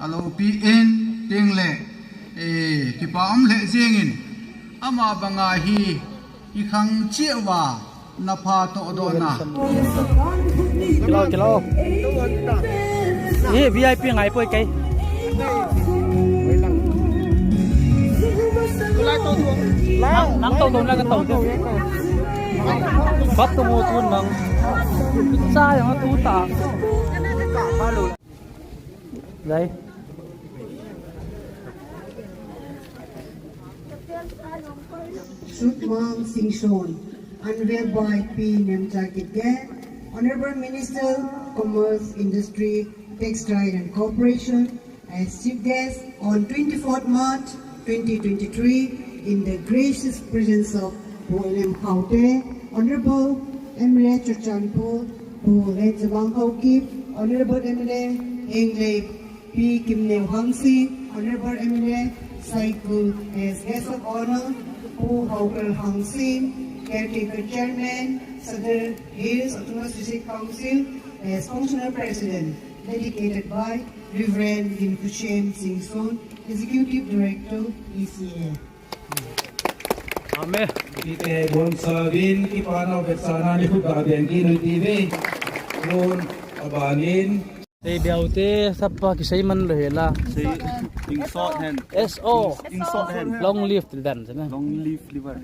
alo pi in ting le ki pa am le zengin ama banga hi i khang chewa na pha to do na kilo VIP ngai poi kai nang tàu tuồng là cái tàu chứ bắt tàu mua tuôn nang xa yang tu ta đây Sut Wang Sing Son, unveiled by P. Nemchakitge, Honorable Minister, Commerce, Industry, Textile and Corporation, as chief guest on 24th March 2023 in the gracious presence of Boelem Haute, Honorable Emre Chachanpo, who heads Wang Haukip, Honorable Emre Anglo P. Kimneu Hangsi, Honorable Emre Saiku as guest of honor, who Haukel Hangsi, Caretaker Chairman, Southern Hills Autonomous District Council as Functional President, dedicated by Reverend Lim Kushen Sing Son, Executive Director, ECA. Amen. Ite bon savin ipano bersana ni hudaben kinu TV non abanin Đây biểu thế sắp cái xây mình rồi là in short hand SO in short hand long live till then thế này. long live liver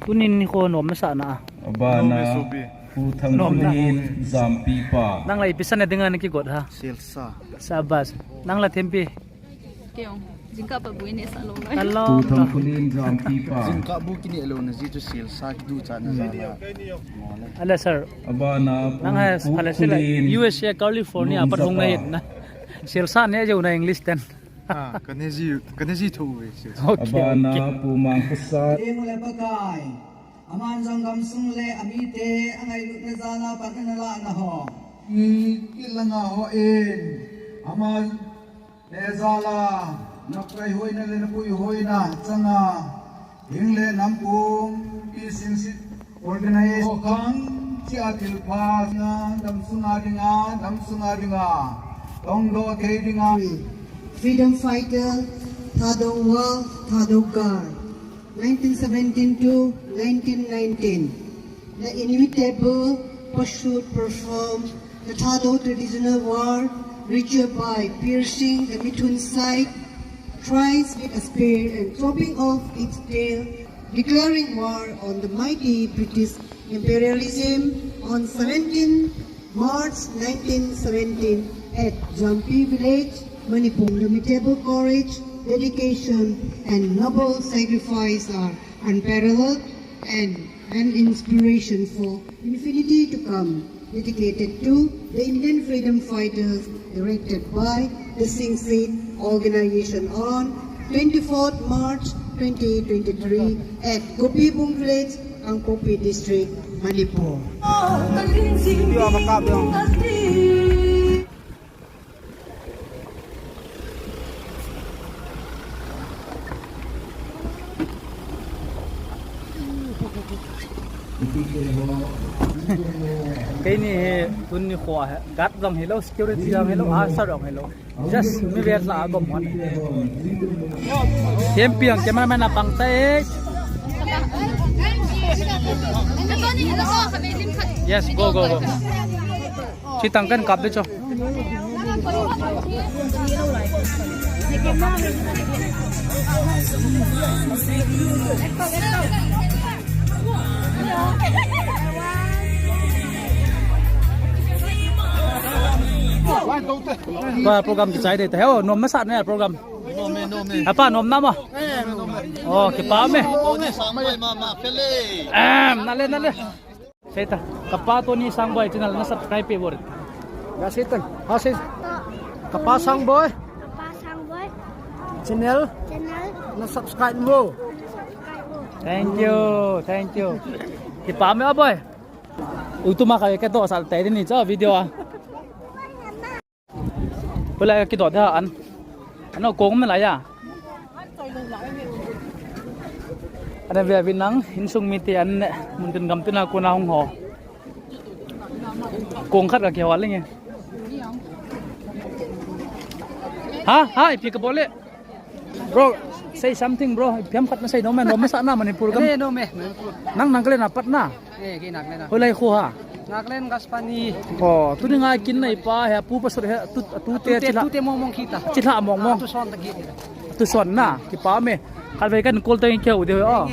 Kunin ko nom na sana. abana putang kunin zampi pa Nang lai pisan na dengan kigot ha. selsa Sabas. Nang la tempi. Kaya, jingka pa buhay niya sa loob. Hello. putang kunin zampi pa jingka bu kini alone na zito selsa du cha na zala Ala sir. abana Nang has ala sila kunin USA California par hong na hit na. Silsa ne jo na English ten. ha kanezi thu we abana pumang pasat Mula Bagay, Aman Zanggam Sungle, Amite, Angay Lutnazana, Patanala na ho. ilanga ho in amal lezala nakrai hoi na le na pui hoi na changa hingle nampung ising organize khang chi atil pha na damsunga dinga tongdo the dinga Freedom fighter, thadou Wal, thadou Gar, 1917 to 1919. The inimitable pasut performed the thadou traditional war ritual by piercing the mithun side thrice with a spear and chopping off its tail, declaring war on the mighty British imperialism on 17 March 1917 at Jampi village, Manipur. Inimitable courage, dedication, and noble sacrifice are unparalleled and an inspiration for infinity to come. Dedicated to the Indian freedom fighters, directed by the Hinsei organization on 24th March 2023 at Kopibung village, Angkopi district, Manipur. Cái này tuần này khóa gắt dòng hello security dòng hello asa dòng hello just mi ver la gom mon thêm piang cameraman apang tay yes go chị tăng cân cặp đấy cho Ba program ki chai de ta ho nom ma sat ne program. Nome. Apa nom nam ah? Oh ki pa me. Sampai mama pele. Nale. Seta. Kapa to ni sang boy channel na subscribe pe bor. Gasitan. Hasil. Kapasang boy. Pasang boy Channel. channel Na subscribe mo. Thank you. Ki pa me boy. Utuma ka ke to sal tai ni cha video ah. Pula ki do da an. Ano kong me la ya. Ada via binang hinsung miti an mun tin gam tin aku na hong ho. Kong khat ka ke wal nge. Ha, pi ka bole. Bro, say something bro. Piam khat na say no man, no sa na Manipur kam. No me. Nang kle na pat na. Ginak na. Hulai khu ha. Naklen gaspani. Oh, tu nga kin nai pa ha pu pasur ha tu te chila. Tu te momong kita. Chila mong. Tu son tagi. Tu son na ki pa me. Kal ve kan kol ta ke u de oh.